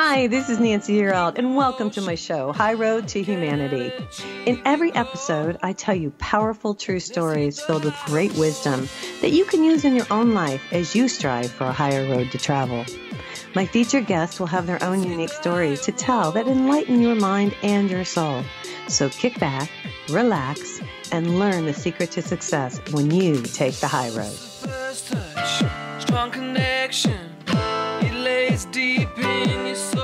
Hi, this is Nancy Yearout, and welcome to my show, High Road to Humanity. In every episode, I tell you powerful true stories filled with great wisdom that you can use in your own life as you strive for a higher road to travel. My featured guests will have their own unique stories to tell that enlighten your mind and your soul. So kick back, relax, and learn the secret to success when you take the high road. First touch, strong connection, it lays deep in your soul.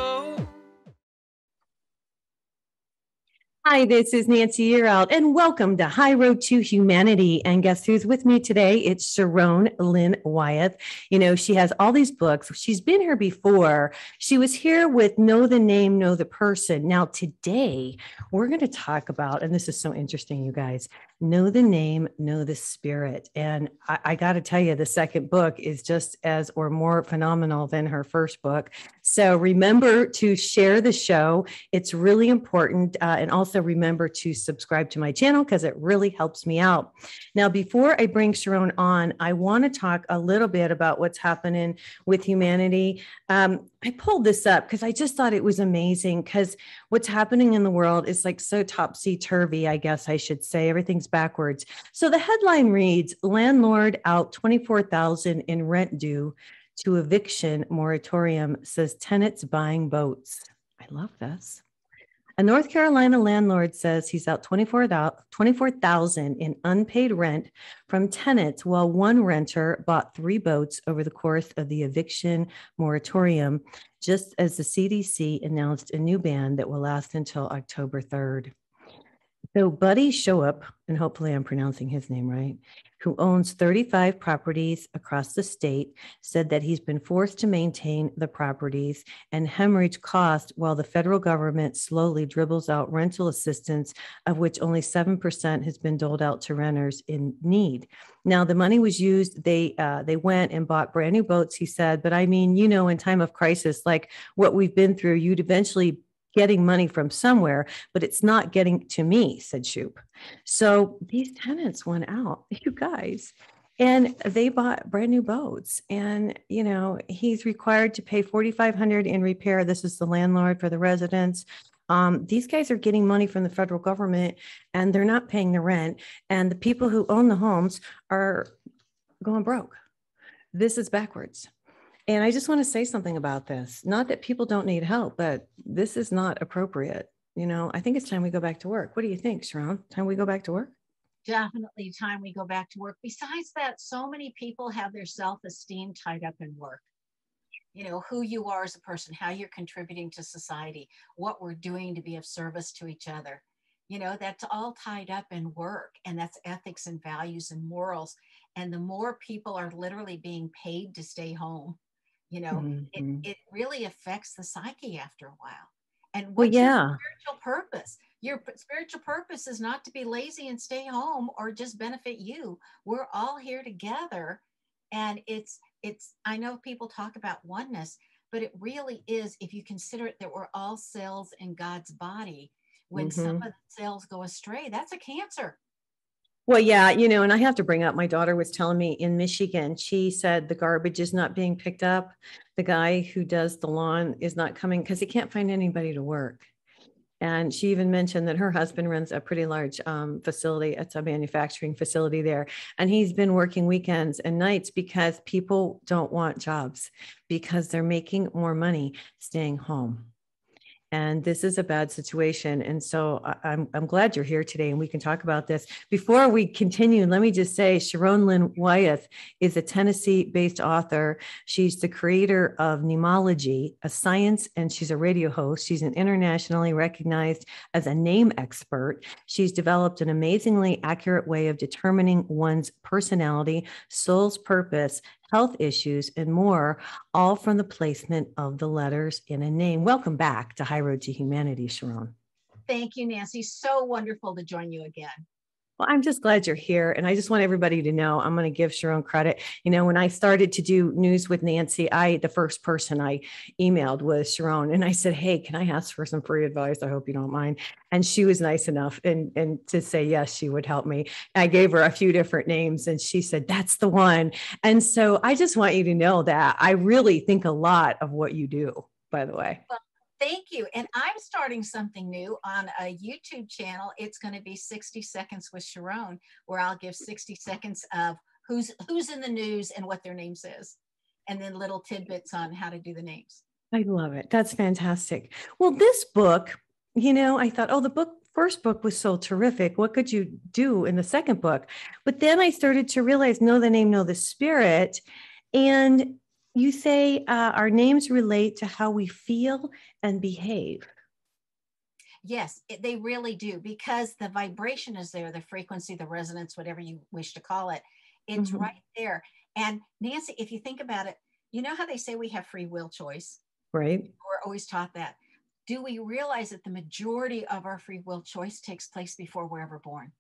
Hi, this is Nancy Yearout, and welcome to High Road to Humanity. And guess who's with me today? It's Sharon Lynn Wyeth. You know, she has all these books. She's been here before. She was here with Know the Name, Know the Person. Now, today, we're going to talk about, and this is so interesting, you guys, Know the Name, Know the Spirit. And I got to tell you, the second book is just as or more phenomenal than her first book. So remember to share the show. It's really important. And also remember to subscribe to my channel because it really helps me out. Now, before I bring Sharon on, I want to talk a little bit about what's happening with humanity. I pulled this up because I just thought it was amazing because what's happening in the world is like so topsy-turvy, I guess I should say. Everything's backwards. So the headline reads, landlord out $24,000 in rent due to eviction moratorium, says tenants buying boats. I love this. A North Carolina landlord says he's out $24,000 in unpaid rent from tenants, while one renter bought 3 boats over the course of the eviction moratorium, just as the CDC announced a new ban that will last until October 3rd. So Buddy Showup, and hopefully I'm pronouncing his name right, who owns 35 properties across the state, said that he's been forced to maintain the properties and hemorrhage costs while the federal government slowly dribbles out rental assistance, of which only 7% has been doled out to renters in need. Now, the money was used. They went and bought brand new boats, he said. But I mean, you know, in time of crisis, like what we've been through, you'd eventually getting money from somewhere, but it's not getting to me, said Shoup. So these tenants went out, you guys, and they bought brand new boats. And, you know, he's required to pay $4,500 in repair. This is the landlord for the residents. These guys are getting money from the federal government and they're not paying the rent. And the people who own the homes are going broke. This is backwards. And I just want to say something about this. Not that people don't need help, but this is not appropriate. You know, I think it's time we go back to work. What do you think, Sharon? Time we go back to work? Definitely time we go back to work. Besides that, so many people have their self-esteem tied up in work. You know, who you are as a person, how you're contributing to society, what we're doing to be of service to each other. You know, that's all tied up in work, and that's ethics and values and morals. And the more people are literally being paid to stay home, you know, it really affects the psyche after a while. And what's your spiritual purpose? Your spiritual purpose is not to be lazy and stay home or just benefit you. We're all here together. And it's, I know people talk about oneness, but it really is, if you consider it, that we're all cells in God's body. When some of the cells go astray, that's a cancer. Well, yeah, you know, and I have to bring up, my daughter was telling me in Michigan, she said the garbage is not being picked up. The guy who does the lawn is not coming because he can't find anybody to work. And she even mentioned that her husband runs a pretty large facility. It's a manufacturing facility there. And he's been working weekends and nights because people don't want jobs because they're making more money staying home. And this is a bad situation. And so I'm glad you're here today and we can talk about this. Before we continue, let me just say Sharon Lynn Wyeth is a Tennessee-based author. She's the creator of Neimology, a science, and she's a radio host. She's an internationally recognized as a name expert. She's developed an amazingly accurate way of determining one's personality, soul's purpose, health issues, and more, all from the placement of the letters in a name. Welcome back to High Road to Humanity, Sharon. Thank you, Nancy. So wonderful to join you again. Well, I'm just glad you're here. And I just want everybody to know, I'm going to give Sharon credit. You know, when I started to do news with Nancy, the first person I emailed was Sharon. And I said, hey, can I ask for some free advice? I hope you don't mind. And she was nice enough and to say, yes, she would help me. I gave her a few different names and she said, that's the one. And so I just want you to know that I really think a lot of what you do, by the way. Well, Thank you. And I'm starting something new on a YouTube channel. It's going to be 60 Seconds with Sharon, where I'll give 60 seconds of who's in the news and what their name says, and then little tidbits on how to do the names. I love it. That's fantastic. Well, this book, I thought, oh, first book was so terrific. What could you do in the second book? But then I started to realize, know the name, know the spirit. And you say our names relate to how we feel and behave. Yes, they really do, because the vibration is there, the frequency, the resonance, whatever you wish to call it. It's right there. And Nancy, if you think about it, you know how they say we have free will choice? Right. We're always taught that. Do we realize that the majority of our free will choice takes place before we're ever born?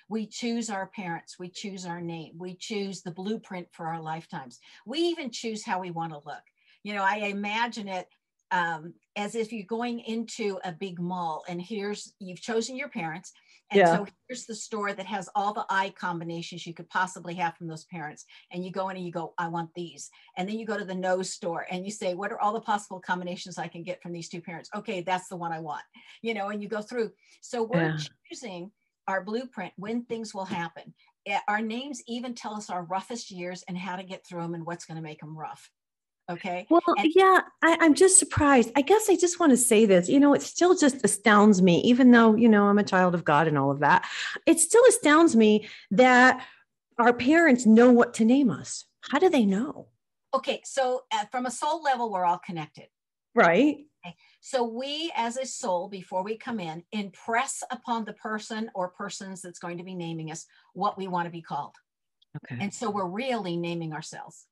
We choose our parents. We choose our name. We choose the blueprint for our lifetimes. We even choose how we want to look. I imagine it as if you're going into a big mall, and you've chosen your parents. And so here's the store that has all the eye combinations you could possibly have from those parents. And you go in and you go, I want these. And then you go to the nose store and you say, what are all the possible combinations I can get from these two parents? Okay, that's the one I want, and you go through. So we're choosing our blueprint when things will happen. Our names even tell us our roughest years and how to get through them and what's going to make them rough. Okay. Well, I'm just surprised. I guess I just want to say this, it still just astounds me, even though, I'm a child of God and all of that. It still astounds me that our parents know what to name us. How do they know? Okay. So from a soul level, we're all connected. Right. Okay. So we, as a soul, before we come in, impress upon the person or persons that's going to be naming us what we want to be called. Okay. And so we're really naming ourselves.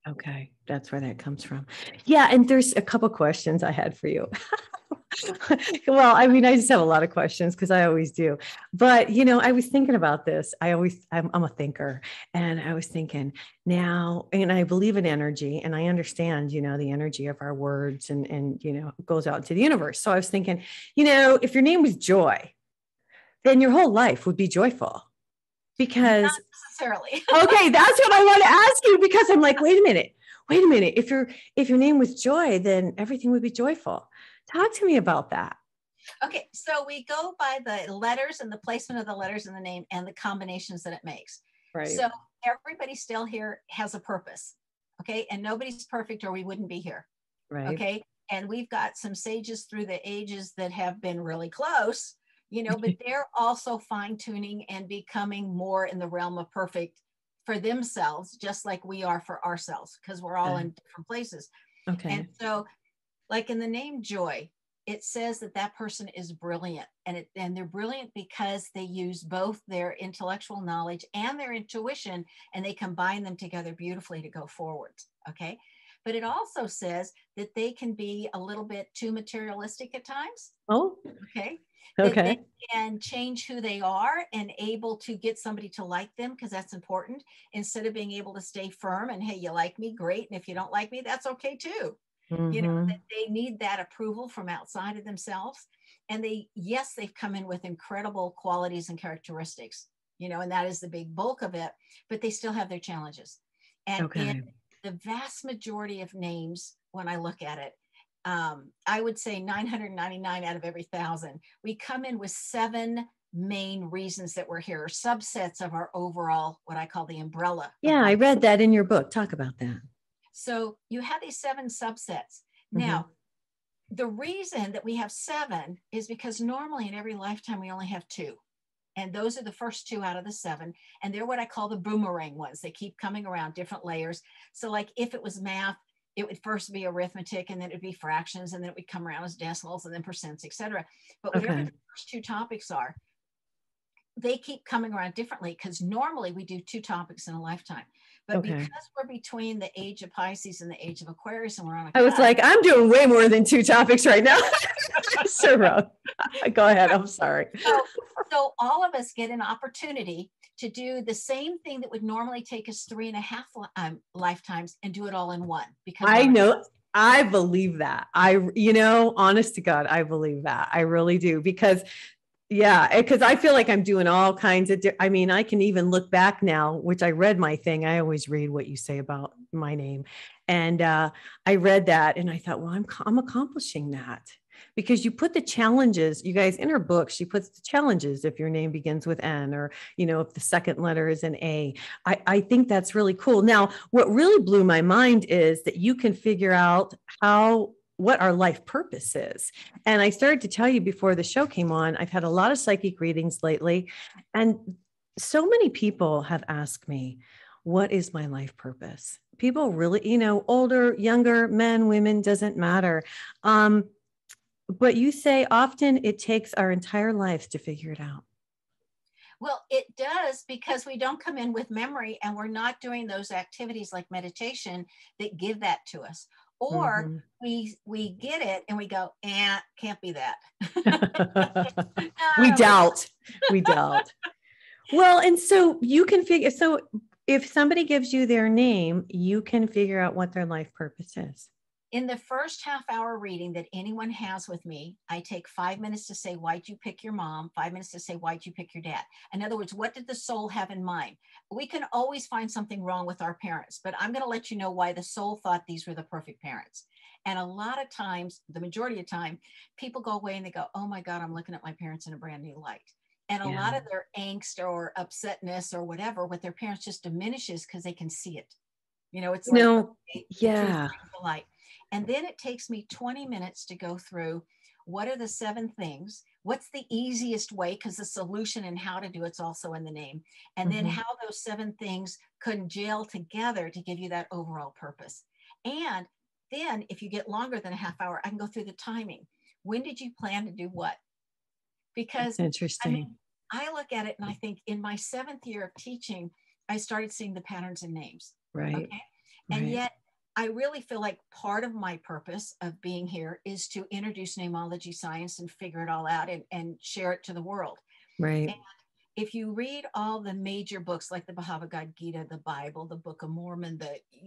Okay. That's where that comes from. Yeah. And there's a couple questions I had for you. Well, I just have a lot of questions because I always do. But, I was thinking about this. I'm a thinker, and I was thinking now, and I believe in energy, and I understand, the energy of our words and goes out into the universe. So I was thinking, if your name was Joy, then your whole life would be joyful. Because not necessarily. Okay, that's what I want to ask you, because I'm like, wait a minute. If your name was Joy, then everything would be joyful. Talk to me about that. Okay, so we go by the letters and the placement of the letters in the name and the combinations that it makes. Right. So everybody still here has a purpose. Okay, and nobody's perfect or we wouldn't be here. Right. Okay, and we've got some sages through the ages that have been really close. But they're also fine-tuning and becoming more in the realm of perfect for themselves, just like we are for ourselves, because we're all in different places. Okay. And so, like in the name Joy, it says that person is brilliant, and they're brilliant because they use both their intellectual knowledge and their intuition, and they combine them together beautifully to go forward. Okay. But it also says that they can be a little bit too materialistic at times. Oh, okay. Okay. They can change who they are and able to get somebody to like them, because that's important, instead of being able to stay firm and, hey, you like me, great. And if you don't like me, that's okay too. That they need that approval from outside of themselves. And they've come in with incredible qualities and characteristics, and that is the big bulk of it, but they still have their challenges. And in the vast majority of names, when I look at it, I would say 999 out of every 1,000, we come in with 7 main reasons that we're here, or subsets of our overall, what I call the umbrella. Yeah, I read that in your book. Talk about that. So you have these 7 subsets. Now, the reason that we have 7 is because normally in every lifetime, we only have 2. And those are the first 2 out of the 7. And they're what I call the boomerang ones. They keep coming around, different layers. So like if it was math, it would first be arithmetic, and then it would be fractions, and then it would come around as decimals, and then percents, etc. But whatever the first 2 topics are, they keep coming around differently, because normally we do 2 topics in a lifetime. But because we're between the age of Pisces and the age of Aquarius, and we're on I was like, I'm doing way more than 2 topics right now. So go ahead. I'm sorry. So all of us get an opportunity to do the same thing that would normally take us 3.5 lifetimes, and do it all in one. Because I know, I believe that. Honest to God, I believe that. I really do. Because I feel like I'm doing all kinds of, I can even look back now, which I read my thing. I always read what you say about my name. And I read that and I thought, well, I'm accomplishing that, because you put the challenges, you guys, in her book, she puts the challenges if your name begins with N, or, if the second letter is an A. I think that's really cool. Now, what really blew my mind is that you can figure out what our life purpose is. And I started to tell you before the show came on, I've had a lot of psychic readings lately, and so many people have asked me, what is my life purpose? People really, older, younger, men, women, doesn't matter. But you say often it takes our entire lives to figure it out. Well, it does, because we don't come in with memory, and we're not doing those activities like meditation that give that to us. Or we get it and we go, can't be that. We doubt. Well, and so you can figure, so if somebody gives you their name, you can figure out what their life purpose is. In the first half-hour reading that anyone has with me, I take 5 minutes to say, why'd you pick your mom? 5 minutes to say, why'd you pick your dad? In other words, what did the soul have in mind? We can always find something wrong with our parents, but I'm going to let you know why the soul thought these were the perfect parents. And a lot of times, the majority of the time, people go away and they go, oh my God, I'm looking at my parents in a brand new light. And a lot of their angst or upsetness or whatever with their parents just diminishes because they can see it. It's like, the light. And then it takes me 20 minutes to go through, what are the 7 things? What's the easiest way? Because the solution and how to do it's also in the name. And then how those 7 things congeal together to give you that overall purpose. And then if you get longer than a half hour, I can go through the timing. When did you plan to do what? Because that's interesting. I look at it and I think in my 7th year of teaching, I started seeing the patterns in names. Right. Okay. And yet I really feel like part of my purpose of being here is to introduce Neimology Science and figure it all out and share it to the world. Right. And if you read all the major books like the Bhagavad Gita, the Bible, the Book of Mormon,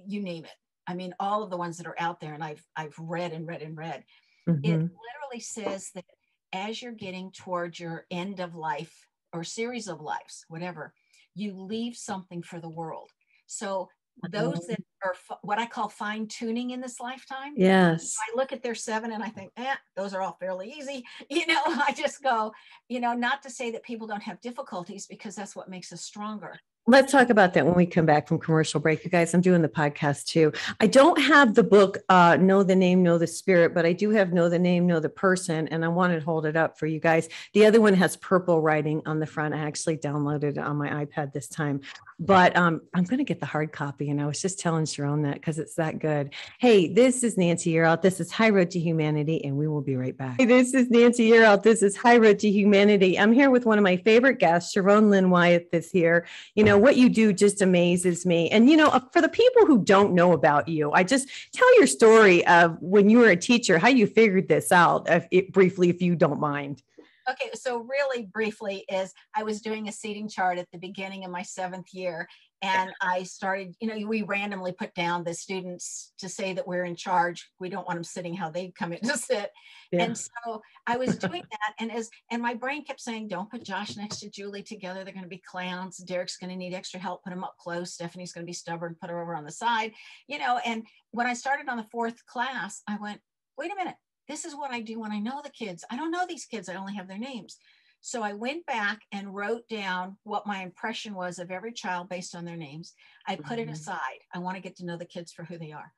you name it. I mean, all of the ones that are out there, and I've read and read and read. It literally says that as you're getting towards your end of life or series of lives, whatever, you leave something for the world. So those that are what I call fine tuning in this lifetime. Yes. I look at their 7 and I think, those are all fairly easy. I just go, not to say that people don't have difficulties, because that's what makes us stronger. Let's talk about that when we come back from commercial break. You guys, I'm doing the podcast too. I don't have the book, Know the Name, Know the Spirit, but I do have Know the Name, Know the Person. And I wanted to hold it up for you guys. The other one has purple writing on the front. I actually downloaded it on my iPad this time, but I'm going to get the hard copy. And I was just telling Sharon that because it's that good. Hey, this is Nancy Yearout. This is High Road to Humanity, and we will be right back. Hey, this is Nancy Yearout. This is High Road to Humanity. I'm here with one of my favorite guests, Sharon Lynn Wyeth is here. What you do just amazes me. And, for the people who don't know about you, I just tell your story of when you were a teacher, how you figured this out, briefly, if you don't mind. Okay, so really briefly is I was doing a seating chart at the beginning of my 7th year. And I started, we randomly put down the students to say that we're in charge. We don't want them sitting how they come in to sit. Yeah. And so I was doing that. And my brain kept saying, don't put Josh next to Julie together. They're going to be clowns. Derek's going to need extra help. Put him up close. Stephanie's going to be stubborn. Put her over on the side, and when I started on the 4th class, I went, wait a minute. This is what I do when I know the kids. I don't know these kids. I only have their names. So I went back and wrote down what my impression was of every child based on their names. I put it aside. I want to get to know the kids for who they are.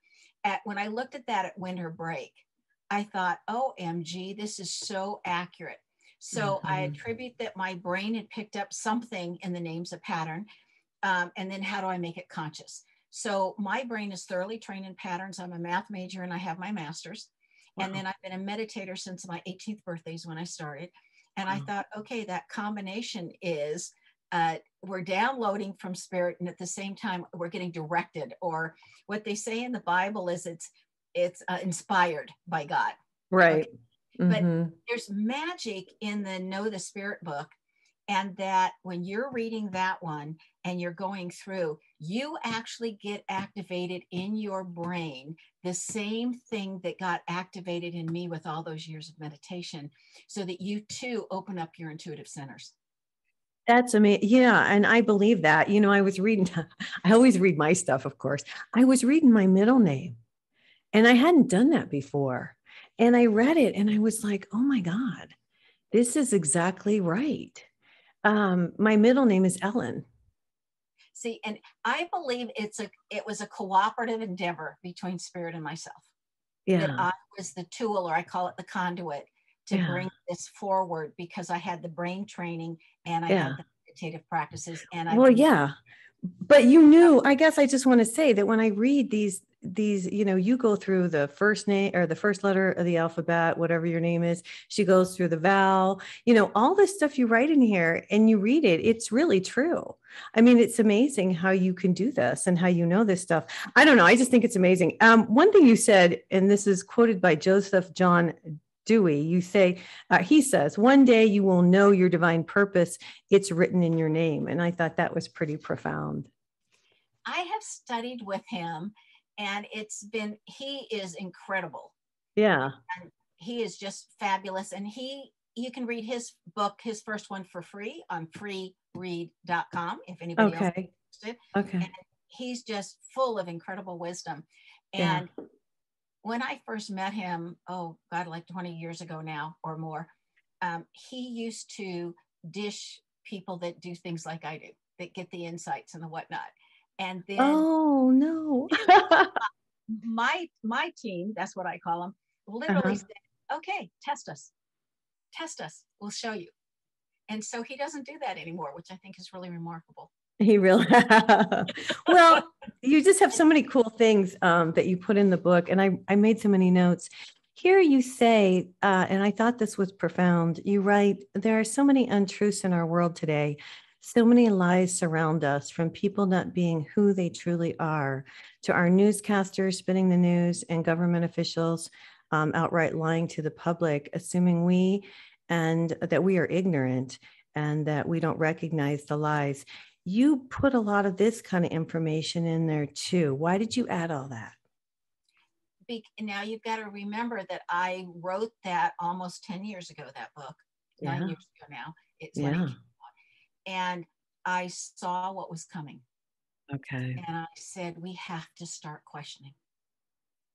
When I looked at that at winter break, I thought, OMG, this is so accurate. So I attribute that my brain had picked up something in the names, a pattern. And then how do I make it conscious? So my brain is thoroughly trained in patterns. I'm a math major and I have my master's. Wow. And then I've been a meditator since my 18th birthday is when I started. And I thought, okay, that combination is we're downloading from spirit, and at the same time, we're getting directed, or what they say in the Bible is it's inspired by God. Right. Okay? But there's magic in the Know the Spirit book. And that when you're reading that one and you're going through, you actually get activated in your brain, the same thing that got activated in me with all those years of meditation, so that you too open up your intuitive centers. That's amazing. Yeah. And I believe that. I was reading, I always read my stuff, of course. I was reading my middle name and I hadn't done that before. And I read it and I was like, oh my God, this is exactly right. My middle name is Ellen. See, and I believe it was a cooperative endeavor between Spirit and myself. That Yeah. I was the tool, or I call it the conduit, to Yeah. bring this forward because I had the brain training and I Yeah. had the meditative practices and I've Well, been. yeah. But you knew, I guess I just want to say that when I read these, you go through the first name or the first letter of the alphabet, whatever your name is, she goes through the vowel, all this stuff you write in here and you read it. It's really true. I mean, it's amazing how you can do this and how you know this stuff. I don't know. I just think it's amazing. One thing you said, and this is quoted by Joseph John Dewey, he says, one day you will know your divine purpose. It's written in your name. And I thought that was pretty profound. I have studied with him and he is incredible. Yeah. And he is just fabulous. And you can read his book, his first one, for free on freeread.com if anybody else is interested. Okay. And he's just full of incredible wisdom. Yeah. And when I first met him, oh God, like 20 years ago now or more, he used to dish people that do things like I do, that get the insights and the whatnot. And then Oh no. my team, that's what I call them, literally said, okay, test us, we'll show you. And so he doesn't do that anymore, which I think is really remarkable. He really, well, you just have so many cool things that you put in the book. And I made so many notes. Here you say, and I thought this was profound, you write, there are so many untruths in our world today. So many lies surround us, from people not being who they truly are, to our newscasters spinning the news, and government officials outright lying to the public, assuming that we are ignorant and that we don't recognize the lies. You put a lot of this kind of information in there too. Why did you add all that? Now you've got to remember that I wrote that almost 10 years ago, that book, 9 years ago now. It's when it came out. And I saw what was coming. Okay. And I said, we have to start questioning.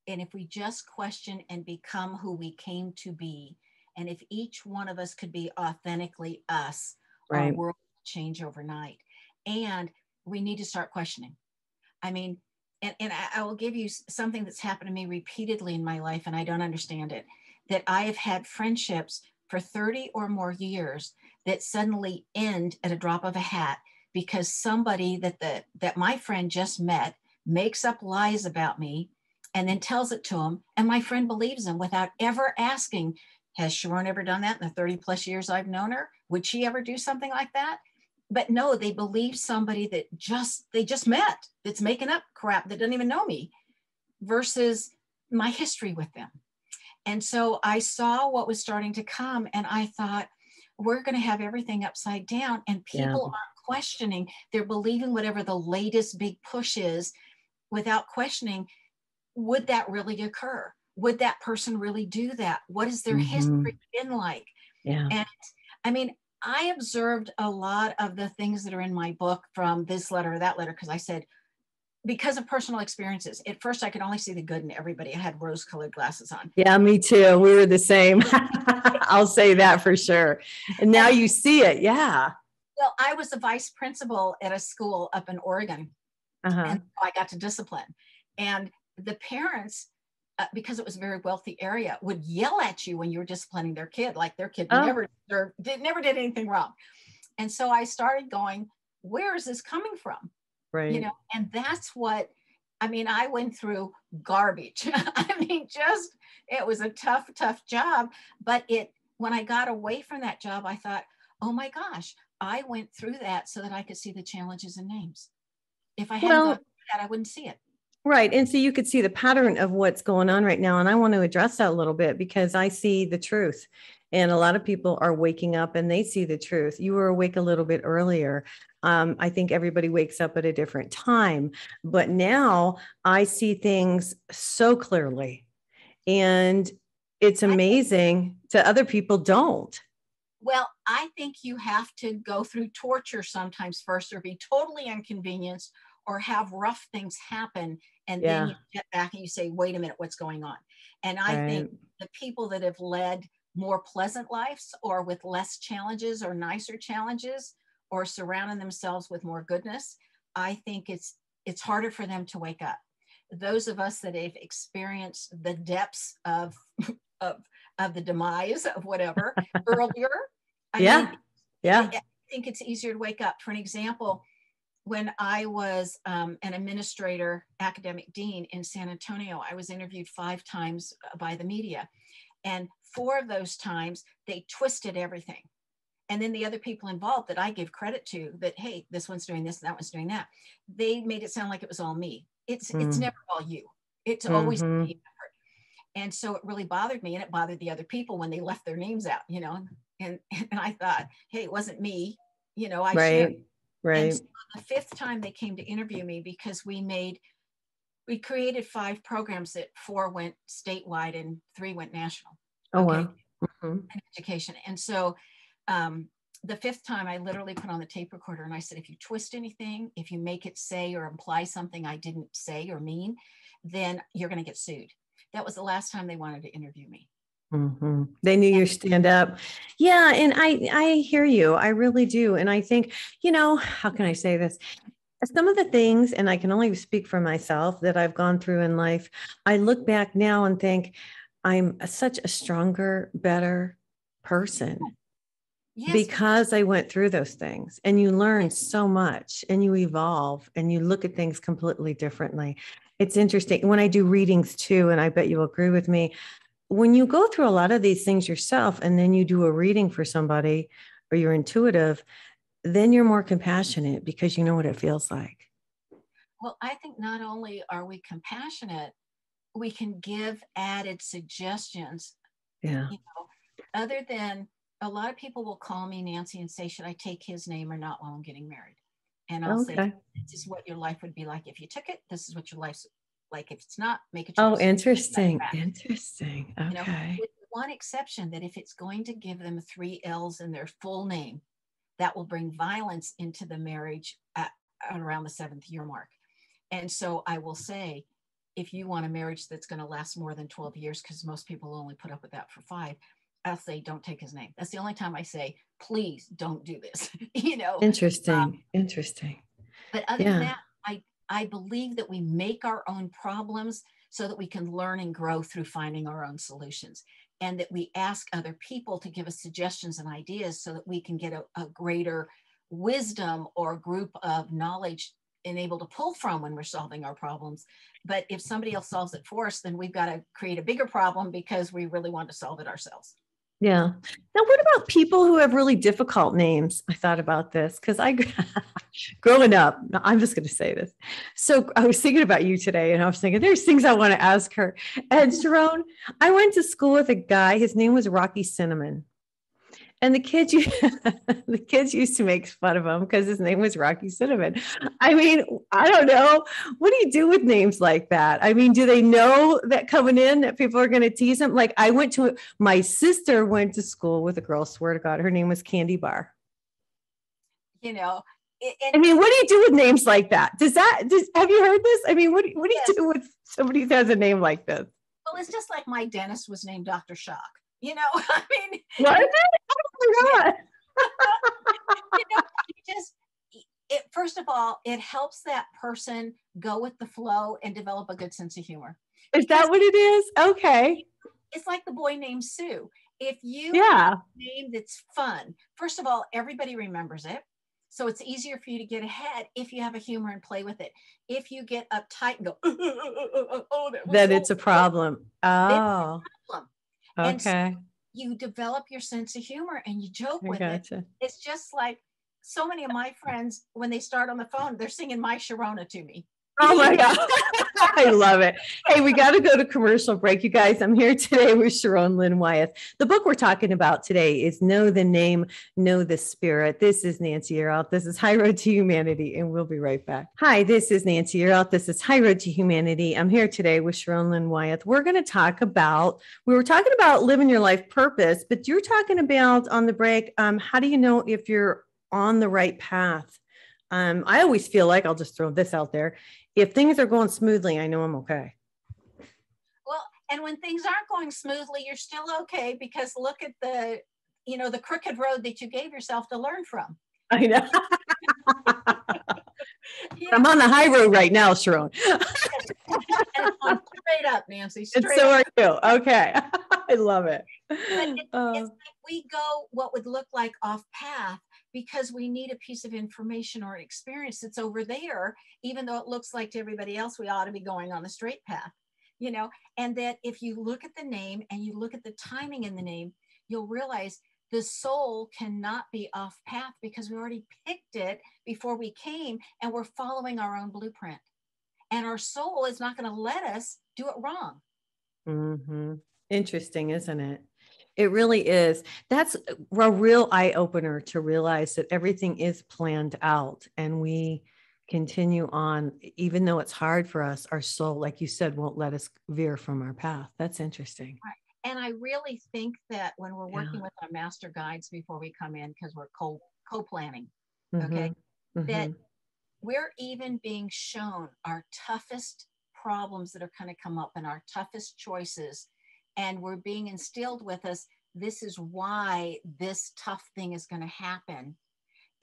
And if we just question and become who we came to be, and if each one of us could be authentically us, right, our world will change overnight. And we need to start questioning. I mean, and I will give you something that's happened to me repeatedly in my life, and I don't understand it, that I have had friendships for 30 or more years that suddenly end at a drop of a hat because somebody that my friend just met makes up lies about me and then tells it to him, and my friend believes him without ever asking, has Sharon ever done that in the 30 plus years I've known her? Would she ever do something like that? But no, they believe somebody that they just met, that's making up crap, that doesn't even know me, versus my history with them. And so I saw what was starting to come, and I thought, we're going to have everything upside down, and people aren't questioning. They're believing whatever the latest big push is without questioning, would that really occur? Would that person really do that? What has their history been like? Yeah. And I mean, I observed a lot of the things that are in my book from this letter or that letter, because I said, because of personal experiences. At first, I could only see the good in everybody. I had rose-colored glasses on. Yeah, me too. We were the same. I'll say that for sure. And now you see it. Yeah. Well, I was a vice principal at a school up in Oregon, and I got to discipline. And the parents, because it was a very wealthy area, would yell at you when you were disciplining their kid, like their kid never did anything wrong. And so I started going, where is this coming from? Right. And that's what, I mean, I went through garbage. I mean, it was a tough job. But when I got away from that job, I thought, oh my gosh, I went through that so that I could see the challenges in names. If I hadn't gone through that, I wouldn't see it. Right. And so you could see the pattern of what's going on right now. And I want to address that a little bit because I see the truth. And a lot of people are waking up and they see the truth. You were awake a little bit earlier. I think everybody wakes up at a different time. But now I see things so clearly. And it's amazing to other people don't. Well, I think you have to go through torture sometimes first, or be totally inconvenienced, or have rough things happen. And then you get back and you say, wait a minute, what's going on? And I think the people that have led more pleasant lives, or with less challenges or nicer challenges, or surrounding themselves with more goodness, I think it's harder for them to wake up. Those of us that have experienced the depths of the demise of whatever earlier, I mean, I think it's easier to wake up. For an example, when I was an administrator, academic dean in San Antonio, I was interviewed 5 times by the media. And 4 of those times, they twisted everything. And then the other people involved that I give credit to, that, hey, this one's doing this, and that one's doing that, they made it sound like it was all me. It's never all you. It's always a team effort. And so it really bothered me, and it bothered the other people when they left their names out, you know. And I thought, hey, it wasn't me, you know, I shared. And so the 5th time they came to interview me, because we created 5 programs that 4 went statewide and 3 went national. Oh, wow. In education. And so the 5th time I literally put on the tape recorder and I said, if you twist anything, if you make it say or imply something I didn't say or mean, then you're going to get sued. That was the last time they wanted to interview me. They knew your stand up. Yeah. And I hear you. I really do. And I think, you know, how can I say this? Some of the things, and I can only speak for myself, that I've gone through in life, I look back now and think I'm such a stronger, better person. Yes. Because I went through those things, and you learn so much, and you evolve, and you look at things completely differently. It's interesting when I do readings too, and I bet you'll agree with me. When you go through a lot of these things yourself, and then you do a reading for somebody, or you're intuitive, then you're more compassionate because you know what it feels like. Well, I think not only are we compassionate, we can give added suggestions. Yeah. You know, other than, a lot of people will call me, Nancy, and say, should I take his name or not while I'm getting married? And I'll say, this is what your life would be like if you took it. This is what your life's like if it's not. Make a choice. Oh, interesting. Interesting. Okay. You know, with one exception, that if it's going to give them 3 L's in their full name, that will bring violence into the marriage at around the 7th year mark. And so I will say, if you want a marriage that's going to last more than 12 years, because most people only put up with that for 5, I'll say, don't take his name. That's the only time I say, please don't do this. You know, interesting. But other than that, I believe that we make our own problems so that we can learn and grow through finding our own solutions, and that we ask other people to give us suggestions and ideas so that we can get a greater wisdom or group of knowledge and able to pull from when we're solving our problems. But if somebody else solves it for us, then we've got to create a bigger problem because we really want to solve it ourselves. Yeah. Now, what about people who have really difficult names? I thought about this because growing up, I'm just going to say this. So I was thinking about you today, and I was thinking, there's things I want to ask her. And Sharon, I went to school with a guy. His name was Rocky Cinnamon. And the kids used to make fun of him because his name was Rocky Cinnamon. I mean, I don't know. What do you do with names like that? I mean, do they know that coming in that people are going to tease them? Like my sister went to school with a girl, swear to God, her name was Candy Bar. You know, I mean, what do you do with names like that? Have you heard this? I mean, what do you do with somebody that has a name like this? Well, it's just like my dentist was named Dr. Shock. You know, I mean, what? Oh my God. You know, first of all, it helps that person go with the flow and develop a good sense of humor. Is that what it is? Okay. It's like the boy named Sue. If you have a name that's fun, first of all, everybody remembers it. So it's easier for you to get ahead if you have a humor and play with it. If you get uptight and go, then it's a problem. Oh. Okay. And so you develop your sense of humor and you joke with it. It's just like so many of my friends, when they start on the phone, they're singing My Sharona to me. Oh my God. I love it. Hey, we got to go to commercial break. You guys, I'm here today with Sharon Lynn Wyeth. The book we're talking about today is Know the Name, Know the Spirit. This is Nancy Yearout. This is High Road to Humanity, and we'll be right back. Hi, this is Nancy Yearout. This is High Road to Humanity. I'm here today with Sharon Lynn Wyeth. We were talking about living your life purpose, but you're talking about on the break, how do you know if you're on the right path? I always feel like, I'll just throw this out there, if things are going smoothly, I know I'm okay. Well, and when things aren't going smoothly, you're still okay, because look at the crooked road that you gave yourself to learn from. I know. I'm on the high road right now, Sharon. And it's going straight up, Nancy. And so are you. Okay. I love it. But it's like we go what would look like off path because we need a piece of information or experience that's over there, even though it looks like to everybody else we ought to be going on the straight path, and that if you look at the name and you look at the timing in the name, you'll realize the soul cannot be off path because we already picked it before we came and we're following our own blueprint. And our soul is not going to let us do it wrong. Mm-hmm. Interesting, isn't it? It really is. That's a real eye opener to realize that everything is planned out and we continue on, even though it's hard for us. Our soul, like you said, won't let us veer from our path. That's interesting. Right. And I really think that when we're working with our master guides before we come in, because we're co-planning, okay, that we're even being shown our toughest problems that are going to come up and our toughest choices. And we're being instilled with us, this is why this tough thing is going to happen.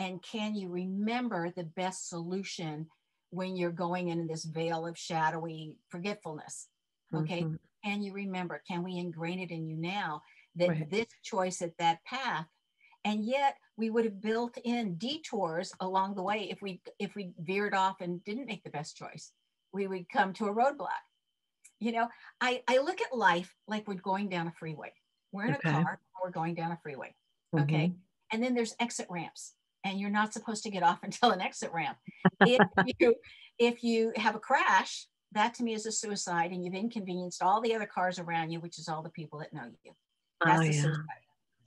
And can you remember the best solution when you're going in this veil of shadowy forgetfulness? Okay. Can you remember? Can we ingrain it in you now that this choice at that path? And yet we would have built in detours along the way if we veered off and didn't make the best choice. We would come to a roadblock. I look at life like we're going down a freeway. We're in a car, we're going down a freeway. Okay. And then there's exit ramps, and you're not supposed to get off until an exit ramp. If you have a crash, that to me is a suicide, and you've inconvenienced all the other cars around you, which is all the people that know you. That's a suicide.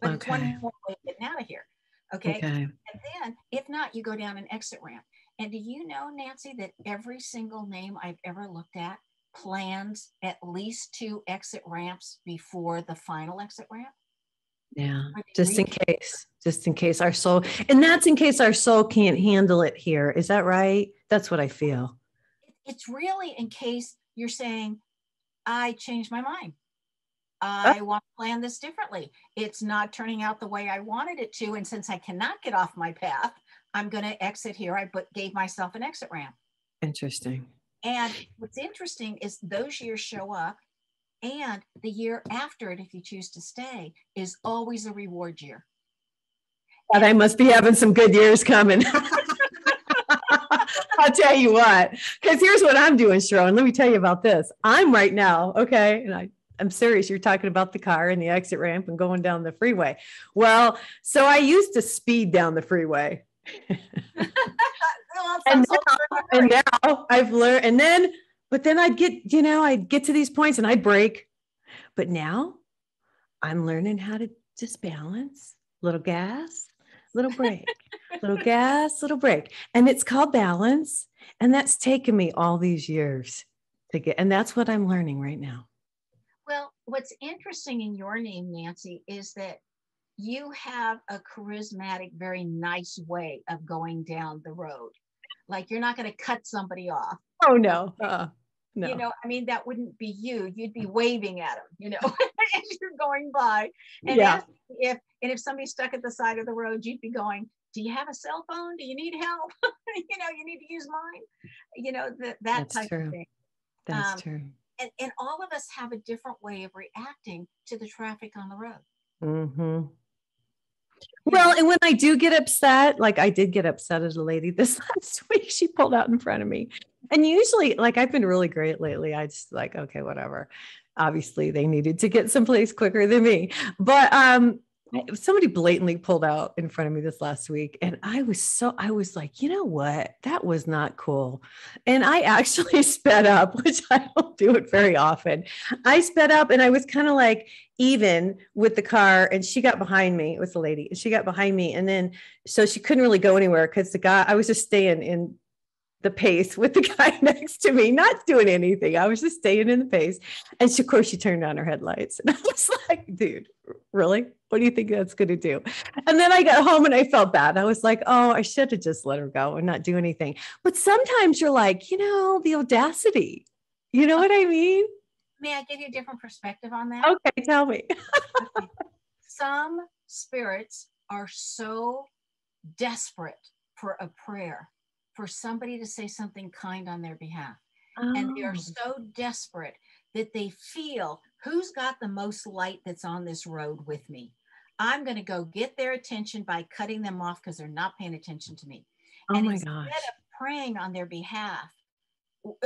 But it's one more way of getting out of here. Okay. And then if not, you go down an exit ramp. And do you know, Nancy, that every single name I've ever looked at plans at least 2 exit ramps before the final exit ramp? Yeah, just in case our soul, and that's in case our soul can't handle it here. Is that right? That's what I feel. It's really in case you're saying, I changed my mind. I want to plan this differently. It's not turning out the way I wanted it to. And since I cannot get off my path, I'm going to exit here. I gave myself an exit ramp. Interesting. And what's interesting is those years show up, and the year after it, if you choose to stay, is always a reward year. God, I must be having some good years coming. I'll tell you what, because here's what I'm doing, Sharon. Let me tell you about this. I'm right now, okay, and I'm serious. You're talking about the car and the exit ramp and going down the freeway. Well, so I used to speed down the freeway. and now I've learned, but then I'd get to these points and I'd brake. But now I'm learning how to just balance, little gas, little brake, little gas, little brake. And it's called balance. And that's taken me all these years to get, and that's what I'm learning right now. Well, what's interesting in your name, Nancy, is that you have a charismatic, very nice way of going down the road. Like you're not going to cut somebody off. Oh, no. No. That wouldn't be you. You'd be waving at them, as you're going by. And if somebody's stuck at the side of the road, you'd be going, do you have a cell phone? Do you need help? You need to use mine. That type of thing. That's true. And all of us have a different way of reacting to the traffic on the road. Mm-hmm. Well, and when I do get upset, like I did get upset at a lady this last week, she pulled out in front of me. And usually, like, I've been really great lately. I just okay, whatever. Obviously, they needed to get someplace quicker than me. But Somebody blatantly pulled out in front of me this last week. And I was like, you know what? That was not cool. And I actually sped up, which I don't do it very often. I sped up and I was kind of like even with the car. And she got behind me. It was the lady. She got behind me. And then, so she couldn't really go anywhere because I was just staying in the pace with the guy next to me, not doing anything. I was just staying in the pace. And she, of course, she turned on her headlights. And I was like, dude, really? What do you think that's going to do? And then I got home and I felt bad. I was like, oh, I should have just let her go and not do anything. But sometimes you're like, the audacity. You know what I mean? May I give you a different perspective on that? Okay, tell me. Okay. Some spirits are so desperate for a prayer, for somebody to say something kind on their behalf. Oh. And they are so desperate that they feel, who's got the most light that's on this road with me? I'm going to go get their attention by cutting them off because they're not paying attention to me. Oh and my instead gosh. of praying on their behalf,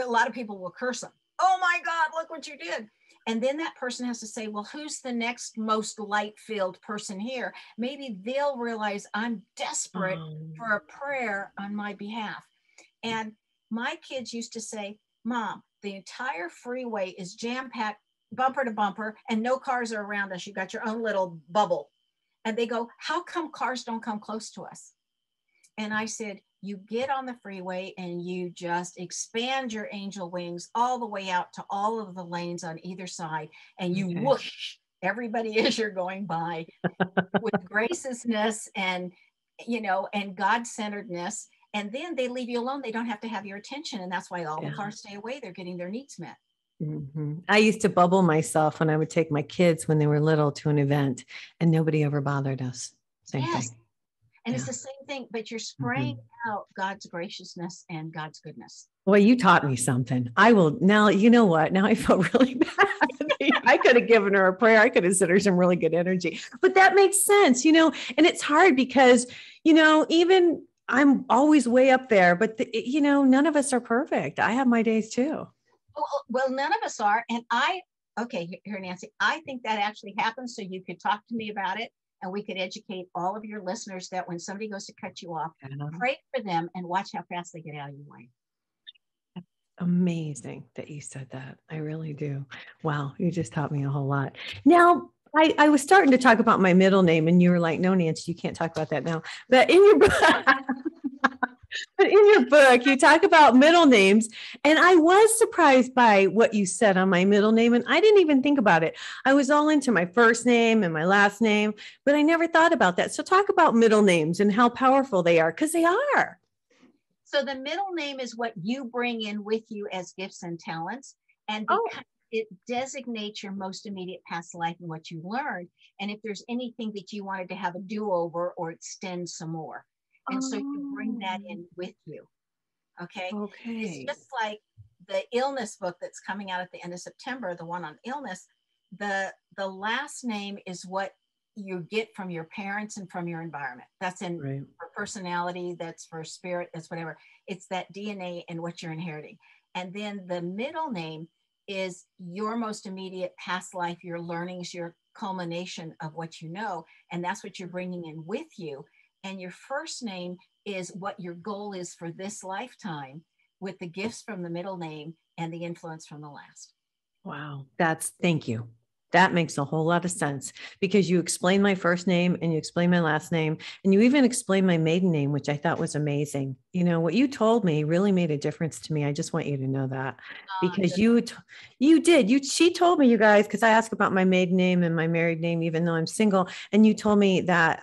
a lot of people will curse them. Oh my God, look what you did. And then that person has to say, well, who's the next most light-filled person here? Maybe they'll realize I'm desperate for a prayer on my behalf. And my kids used to say, Mom, the entire freeway is jam-packed, bumper to bumper, and no cars are around us. You got your own little bubble. And they go, how come cars don't come close to us? And I said, you get on the freeway and you just expand your angel wings all the way out to all of the lanes on either side. And you whoosh everybody as you're going by with graciousness and, and God-centeredness. And then they leave you alone. They don't have to have your attention. And that's why all the cars stay away. They're getting their needs met. Mm-hmm. I used to bubble myself when I would take my kids when they were little to an event and nobody ever bothered us. Same thing. And it's the same thing, but you're spraying out God's graciousness and God's goodness. Well, you taught me something. I will now, you know what? Now I feel really bad. I could have given her a prayer. I could have sent her some really good energy, but that makes sense, and it's hard because, even I'm always way up there, but none of us are perfect. I have my days too. Well, none of us are. And okay, here, Nancy, I think that actually happens. So you could talk to me about it. And we could educate all of your listeners that when somebody goes to cut you off, pray for them and watch how fast they get out of your way. Amazing that you said that. I really do. Wow. You just taught me a whole lot. Now, I was starting to talk about my middle name and you were like, no, Nancy, you can't talk about that now. But in your book, you talk about middle names. And I was surprised by what you said on my middle name. And I didn't even think about it. I was all into my first name and my last name, but I never thought about that. So talk about middle names and how powerful they are, because they are. So the middle name is what you bring in with you as gifts and talents. And because it designates your most immediate past life and what you learned. And if there's anything that you wanted to have a do-over or extend some more. And so you bring that in with you. Okay. It's just like the illness book that's coming out at the end of September, the one on illness. The last name is what you get from your parents and from your environment. That's for personality, that's for spirit, that's whatever. It's that DNA and what you're inheriting. And then the middle name is your most immediate past life, your learnings, your culmination of what you know. And that's what you're bringing in with you. And your first name is what your goal is for this lifetime with the gifts from the middle name and the influence from the last. Wow. Thank you. That makes a whole lot of sense because you explained my first name and you explained my last name and you even explained my maiden name, which I thought was amazing. What you told me really made a difference to me. I just want you to know that because you did. She told me, you guys, because I asked about my maiden name and my married name, even though I'm single. And you told me that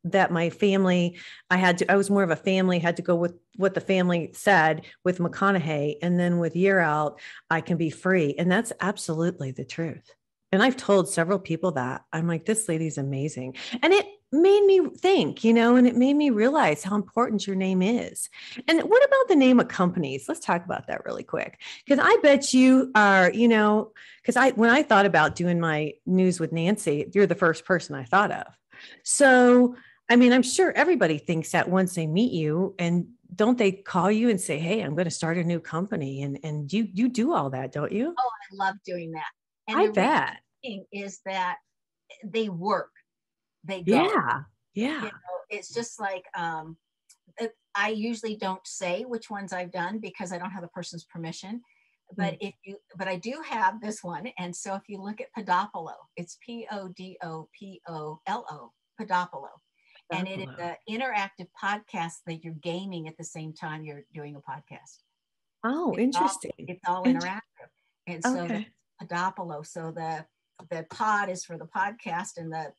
that my family, I was more of a family, had to go with what the family said with McConaughey, and then with Year Out, I can be free. And that's absolutely the truth. And I've told several people that. I'm like, this lady's amazing. And it made me think, and it made me realize how important your name is. And what about the name of companies? Let's talk about that really quick. Because I bet you are, because when I thought about doing my news with Nancy, you're the first person I thought of. So, I'm sure everybody thinks that once they meet you, and don't they call you and say, hey, I'm going to start a new company. And you do all that, don't you? Oh, I love doing that. And I bet. Is that they work. they go. Yeah. Yeah. You know, it's just like, I usually don't say which ones I've done because I don't have the person's permission. But but I do have this one. And so if you look at Podopolo, it's Podopolo, Podopolo. And it is an interactive podcast that you're gaming at the same time you're doing a podcast. Oh, interesting. It's all interactive. And so Okay. that's Podopolo. So the pod is for the podcast, and the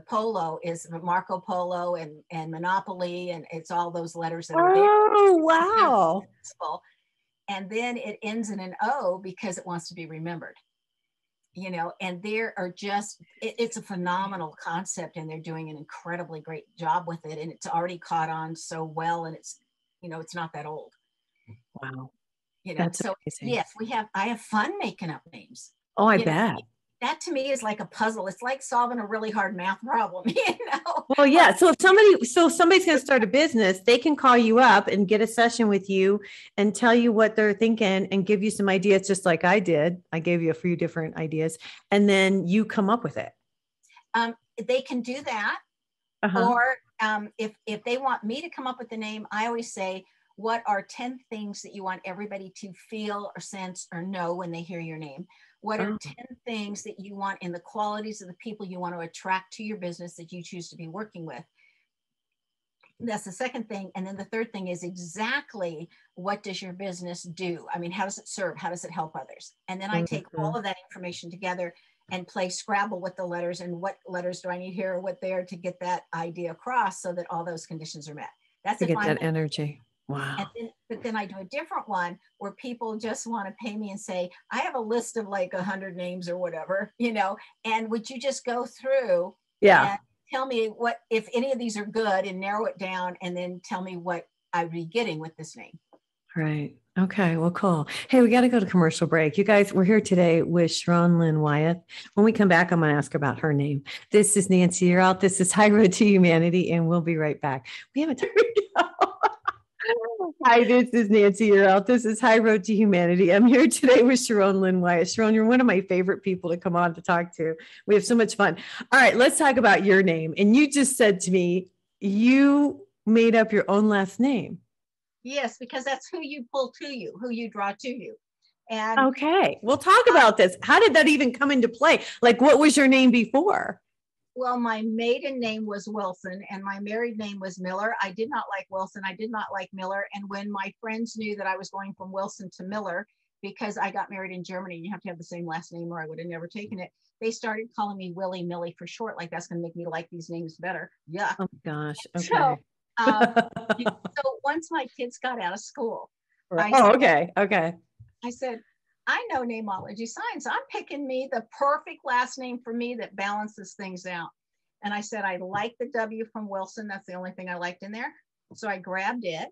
polo is Marco Polo and Monopoly, and it's all those letters that are there. Oh, wow. And then it ends in an O because it wants to be remembered. You know, and there are just, it's a phenomenal concept, and they're doing an incredibly great job with it. And it's already caught on so well, and it's, you know, it's not that old. Wow. You know, That's so amazing. yes, I have fun making up names. Oh, I You know, bet. that to me is like a puzzle. It's like solving a really hard math problem, you know? Well, yeah. So if somebody's going to start a business, they can call you up and get a session with you and tell you what they're thinking and give you some ideas, just like I did. I gave you a few different ideas, and then you come up with it. They can do that. Uh-huh. Or if they want me to come up with the name, I always say, what are 10 things that you want everybody to feel or sense or know when they hear your name? What are 10 things that you want in the qualities of the people you want to attract to your business that you choose to be working with? That's the second thing. And then the third thing is exactly what does your business do? I mean, how does it serve? How does it help others? And then I take all of that information together and play Scrabble with the letters, and what letters do I need here or what there to get that idea across so that all those conditions are met. That's To if get I'm that energy. Wow. but then I do a different one where people just want to pay me and say, I have a list of like 100 names or whatever, you know, and would you just go through and tell me what, if any of these are good, and narrow it down, and then tell me what I'd be getting with this name. Right. Okay. Well, cool. Hey, we got to go to commercial break. You guys, we're here today with Sharon Lynn Wyeth. When we come back, I'm going to ask about her name. This is Nancy Yearout. This is High Road to Humanity, and we'll be right back. We haven't time to go. Hi, this is Nancy Yearout. This is High Road to Humanity. I'm here today with Sharon Lynn Wyeth. Sharon, you're one of my favorite people to come on to talk to. We have so much fun. All right, let's talk about your name. And you just said to me, you made up your own last name. Yes, because that's who you pull to you, who you draw to you. And okay, we'll talk about this. How did that even come into play? Like, what was your name before? Well, my maiden name was Wilson, and my married name was Miller. I did not like Wilson. I did not like Miller. And when my friends knew that I was going from Wilson to Miller, because I got married in Germany, and you have to have the same last name or I would have never taken it, they started calling me Willie Millie for short. Like, that's going to make me like these names better. Yeah. Oh, gosh. Okay. So once my kids got out of school, okay. I said, I know Neimology Science. I'm picking me the perfect last name for me that balances things out. And I said, I like the W from Wilson. That's the only thing I liked in there. So I grabbed it,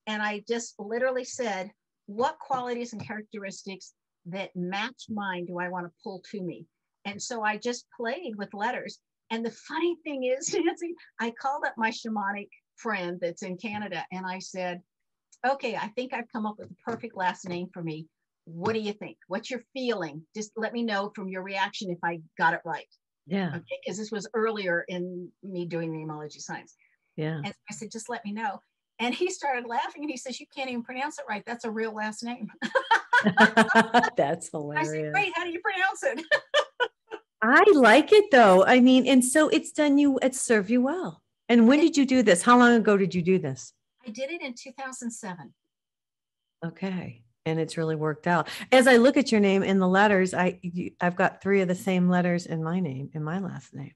and I just literally said, what qualities and characteristics that match mine do I want to pull to me? And so I just played with letters. And the funny thing is, Nancy, I called up my shamanic friend that's in Canada, and I said, okay, I think I've come up with the perfect last name for me. What do you think? What's your feeling? Just let me know from your reaction if I got it right. Yeah. Okay, because this was earlier in me doing Neimology Science. Yeah. And I said, just let me know. And he started laughing, and he says, you can't even pronounce it right. That's a real last name. That's hilarious. I said, great, how do you pronounce it? I like it though. I mean, and so it's served you well. And when did you do this? How long ago did you do this? I did it in 2007. Okay. And it's really worked out. As I look at your name in the letters, I've got 3 of the same letters in my name, in my last name.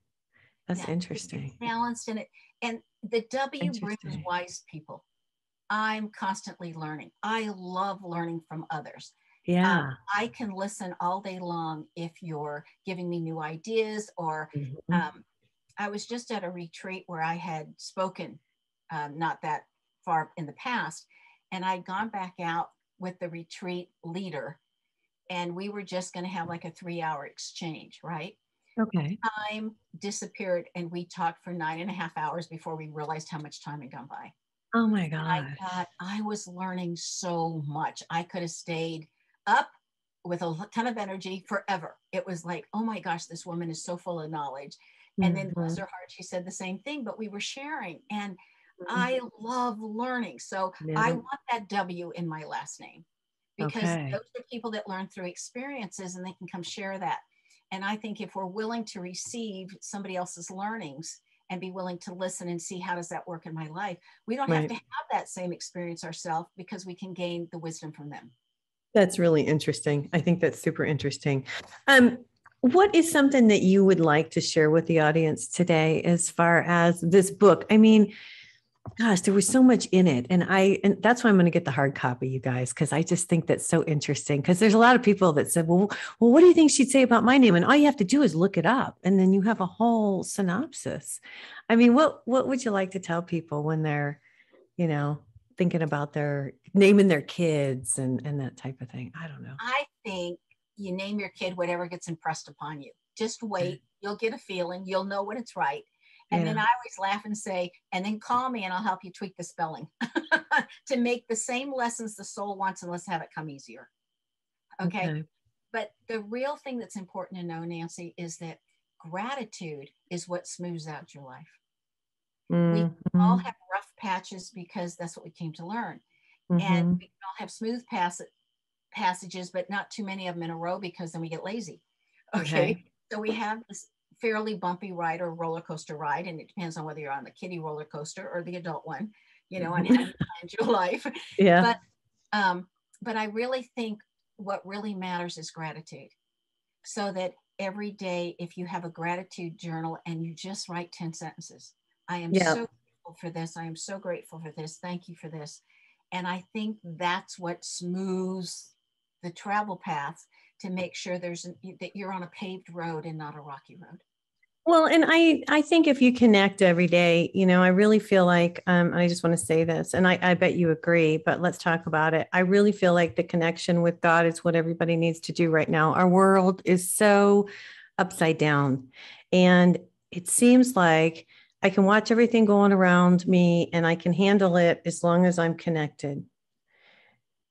That's interesting. It's balanced in it. And the W brings wise people. I'm constantly learning. I love learning from others. Yeah. I can listen all day long if you're giving me new ideas, or I was just at a retreat where I had spoken not that far in the past, and I'd gone back out with the retreat leader, and we were just going to have like a 3-hour exchange, right? Okay. Time disappeared, and we talked for 9.5 hours before we realized how much time had gone by. Oh my God. I thought I was learning so much. I could have stayed up with a ton of energy forever. It was like, oh my gosh, this woman is so full of knowledge. And then Mhm. bless her heart, she said the same thing, but we were sharing. And Mhm. I love learning. So I Yeah. want that W in my last name, because Okay. those are people that learn through experiences and they can come share that. And I think if we're willing to receive somebody else's learnings and be willing to listen and see how does that work in my life, we don't have Right. to have that same experience ourselves, because we can gain the wisdom from them. That's really interesting. I think that's super interesting. Um, what is something that you would like to share with the audience today as far as this book? I mean, gosh, there was so much in it. And that's why I'm going to get the hard copy, you guys, because I just think that's so interesting. Because there's a lot of people that said, well, what do you think she'd say about my name? And all you have to do is look it up. And then you have a whole synopsis. I mean, what would you like to tell people when they're, you know, thinking about their naming their kids and that type of thing? I don't know. I think you name your kid whatever gets impressed upon you. Just wait. You'll get a feeling. You'll know when it's right. And then Yeah. I always laugh and say, and then call me and I'll help you tweak the spelling to make the same lessons the soul wants, and let's have it come easier. Okay. Okay. But the real thing that's important to know, Nancy, is that gratitude is what smooths out your life. We all Mm-hmm. have rough patches because that's what we came to learn. And Mm-hmm. we can all have smooth passages, but not too many of them in a row, because then we get lazy. Okay. Okay. So we have this fairly bumpy ride or roller coaster ride, and it depends on whether you're on the kiddie roller coaster or the adult one, and how you planned your life. Yeah. But but I really think what really matters is gratitude. So that every day, if you have a gratitude journal and you just write 10 sentences, I am Yeah. so grateful for this. I am so grateful for this. Thank you for this. And I think that's what smooths the travel path, to make sure that you're on a paved road and not a rocky road. Well, and I think if you connect every day, I really feel like, I just want to say this, and I bet you agree, but let's talk about it. I really feel like the connection with God is what everybody needs to do right now. Our world is so upside down, and it seems like I can watch everything going around me and I can handle it as long as I'm connected.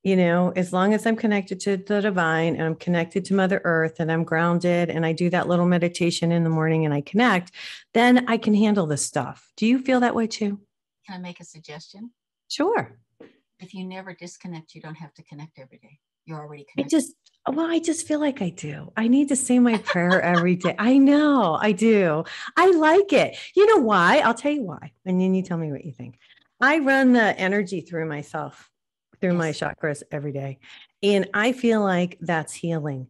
As long as I'm connected to the divine and I'm connected to Mother Earth and I'm grounded and I do that little meditation in the morning and I connect, then I can handle this stuff. Do you feel that way too? Can I make a suggestion? Sure. If you never disconnect, you don't have to connect every day. You're already connected. I just feel like I do. I need to say my prayer every day. I know I do. I like it. You know why? I'll tell you why. And then you tell me what you think. I run the energy through myself, through my Yes. chakras every day. And I feel like that's healing.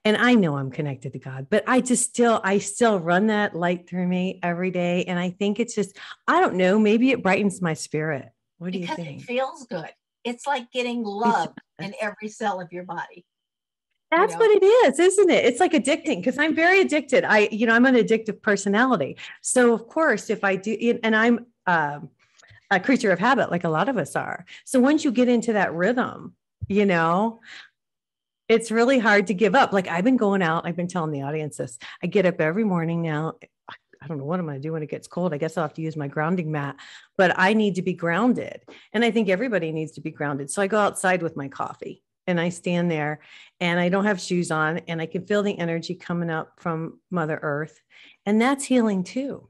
And I know I'm connected to God, but I still run that light through me every day. And I think it's just, I don't know, maybe it brightens my spirit. What do you Because it think? feels good. It's like getting It love in does. every cell of your body. That's what it is, isn't it? It's like addicting, because I'm very addicted. I'm an addictive personality. So of course, if I do, and I'm a creature of habit, like a lot of us are. So once you get into that rhythm, it's really hard to give up. Like I've been going out, I've been telling the audience this. I get up every morning now. I don't know what I'm going to do when it gets cold. I guess I'll have to use my grounding mat, but I need to be grounded. And I think everybody needs to be grounded. So I go outside with my coffee and I stand there and I don't have shoes on and I can feel the energy coming up from Mother Earth. And that's healing too.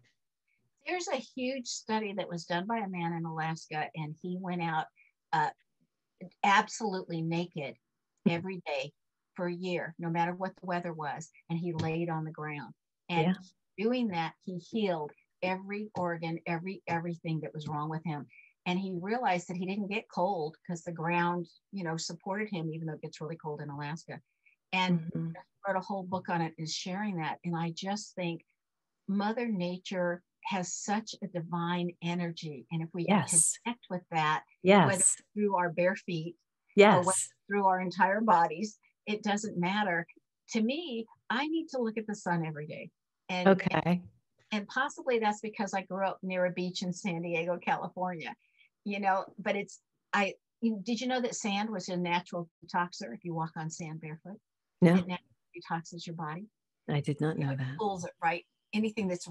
There's a huge study that was done by a man in Alaska, and he went out absolutely naked every day for a year, no matter what the weather was, and he laid on the ground. And doing that, he healed every organ, everything that was wrong with him. And he realized that he didn't get cold because the ground, supported him, even though it gets really cold in Alaska. And wrote a whole book on it, is sharing that. And I just think Mother Nature has such a divine energy. And if we can connect with that, whether through our bare feet or whether through our entire bodies, it doesn't matter. To me, I need to look at the sun every day. And possibly that's because I grew up near a beach in San Diego, California, but did you know that sand was a natural detoxer? If you walk on sand barefoot, it naturally detoxes your body. I did not know it that. Pulls it right. Anything that's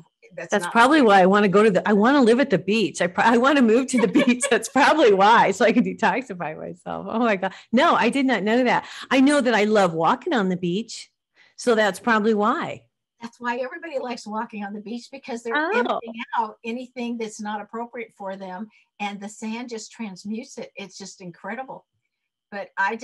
not probably why I want to go I want to live at the beach. I want to move to the beach. That's probably why, so I can detoxify myself. Oh my God. No, I did not know that. I know that I love walking on the beach. So that's probably why. That's why everybody likes walking on the beach, because they're Oh, emptying out anything that's not appropriate for them, and the sand just transmutes it. It's just incredible. But I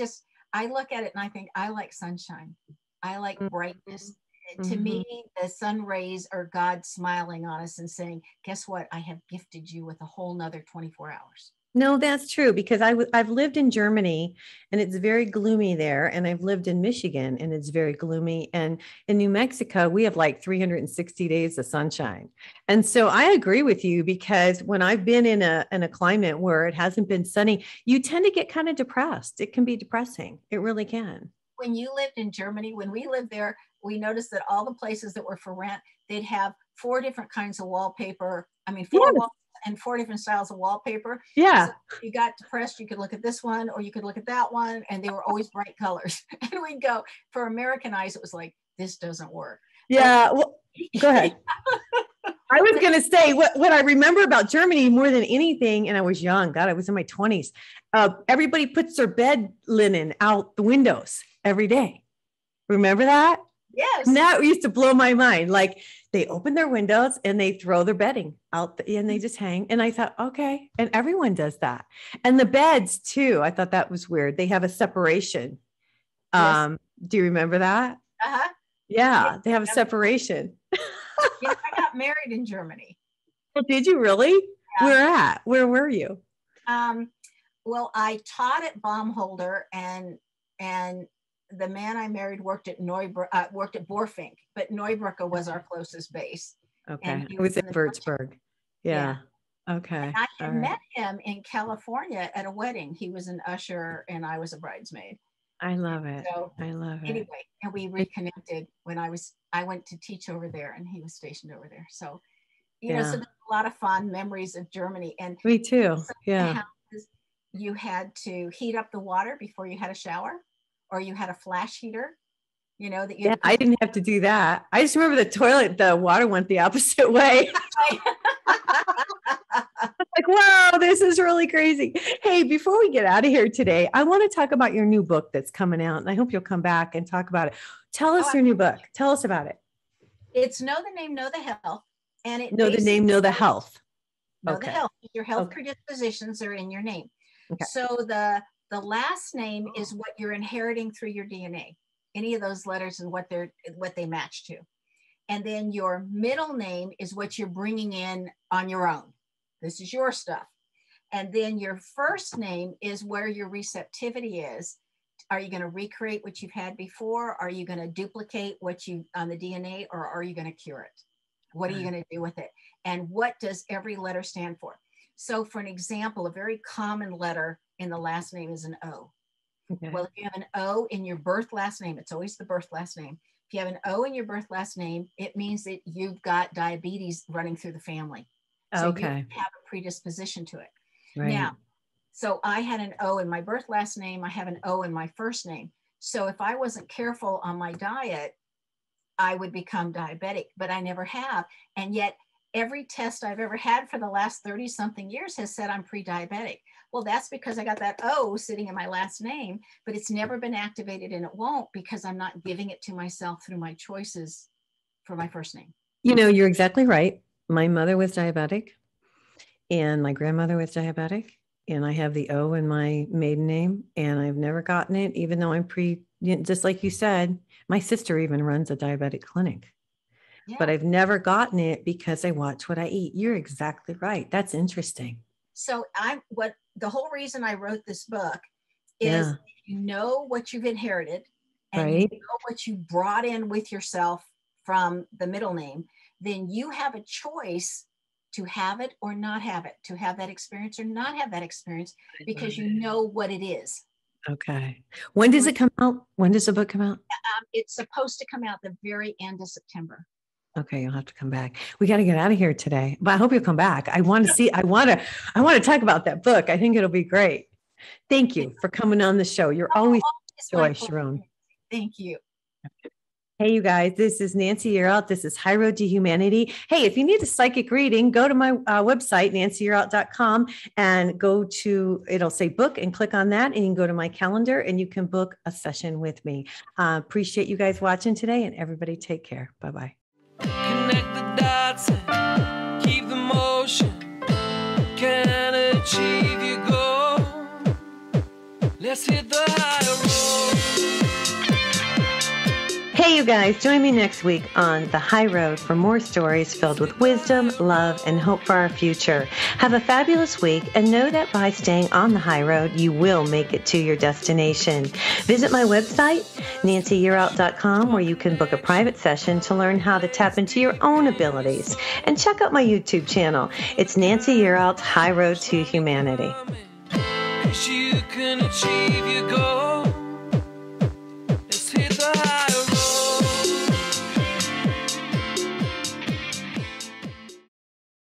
look at it and I think I like sunshine. I like brightness. To mhm. me, the sun rays are God smiling on us and saying, guess what? I have gifted you with a whole nother 24 hours. No, that's true because I've lived in Germany and it's very gloomy there, and I've lived in Michigan and it's very gloomy, and in New Mexico we have like 360 days of sunshine. And so I agree with you because when I've been in a climate where it hasn't been sunny, you tend to get kind of depressed. It can be depressing. It really can. When you lived in Germany, when we lived there, we noticed that all the places that were for rent, they'd have four different kinds of wallpaper. I mean, four Yes. walls and four different styles of wallpaper. So Yeah. if you got depressed, you could look at this one or you could look at that one, and they were always bright colors. And we'd go, for American eyes, it was like, this doesn't work. But Yeah. Well, go ahead. I was going to say what I remember about Germany more than anything, and I was young. God, I was in my 20s. Everybody puts their bed linen out the windows every day. Remember that? And yes, that used to blow my mind. Like they open their windows and they throw their bedding out and they just hang. And I thought, okay. And everyone does that. And the beds too. I thought that was weird. They have a separation. yes, Do you remember that? uh-huh. Yeah, Yeah, they have a separation. yeah, I got married in Germany. Well, did you really? Yeah. Where at? Where were you? Um, well, I taught at Baumholder, and the man I married worked at worked at Borfink, but Neubrücke was our closest base, and Okay. he I was was in in the military. Würzburg. Yeah, Yeah. Okay. I All had right. met him in California at a wedding. He was an usher, and I was a bridesmaid. I love it. So I love it. anyway, and we reconnected when I went to teach over there, and he was stationed over there. So so Yeah. there's a lot of fond memories of Germany. And Me too. some of the Yeah. houses, you had to heat up the water before you had a shower, or you had a flash heater, that you had Yeah, to I put. didn't have to do that. I just remember the water went the opposite way. Like, wow, this is really crazy. Hey, before we get out of here today, I want to talk about your new book that's coming out, and I hope you'll come back and talk about it. Tell us your new book. Tell us about it. It's Know the Name, Know the Health, and it Know the basically name, know the health. know the Okay. health. Your health Okay. predispositions are in your name. Okay. So the last name is what you're inheriting through your DNA. Any of those letters and what they match to. And then your middle name is what you're bringing in on your own. This is your stuff. And then your first name is where your receptivity is. Are you going to recreate what you've had before? Are you going to duplicate what you on the DNA, or are you going to cure it? What are you going to do with it? And what does every letter stand for? So for an example, a very common letter in the last name is an O. Okay. Well, if you have an O in your birth last name, it's always the birth last name. If you have an O in your birth last name, it means that you've got diabetes running through the family. So you have a predisposition to it. Right. Now, so I had an O in my birth last name. I have an O in my first name. So if I wasn't careful on my diet, I would become diabetic, but I never have. And yet every test I've ever had for the last 30 something years has said I'm pre-diabetic. Well, that's because I got that O sitting in my last name, but it's never been activated, and it won't, because I'm not giving it to myself through my choices for my first name. You're exactly right. My mother was diabetic and my grandmother was diabetic, and I have the O in my maiden name, and I've never gotten it, even though I'm just like you said, my sister even runs a diabetic clinic. Yeah. But I've never gotten it because I watch what I eat. You're exactly right. That's interesting. So the whole reason I wrote this book is you know what you've inherited, and you know what you brought in with yourself from the middle name, then you have a choice to have it or not have it, to have that experience or not have that experience, because you know what it is. Okay. When does it come out? When does the book come out? It's supposed to come out the very end of September. Okay, you'll have to come back. We got to get out of here today, but I hope you'll come back. I want to talk about that book. I think it'll be great. Thank you for coming on the show. You're always joy, Sharon. Thank you. Hey, you guys, this is Nancy Yearout. This is High Road to Humanity. Hey, if you need a psychic reading, go to my website, nancyyearout.com, and it'll say book, and click on that, and you can go to my calendar and you can book a session with me. Appreciate you guys watching today, and everybody take care. Bye-bye. dots and keep the motion. Can achieve your goal. Let's hit the high road. Hey, you guys, join me next week on The High Road for more stories filled with wisdom, love, and hope for our future. Have a fabulous week, and know that by staying on the high road, you will make it to your destination. Visit my website, nancyyearout.com, where you can book a private session to learn how to tap into your own abilities. And check out my YouTube channel. It's Nancy Yearout's High Road to Humanity. You can achieve your goal.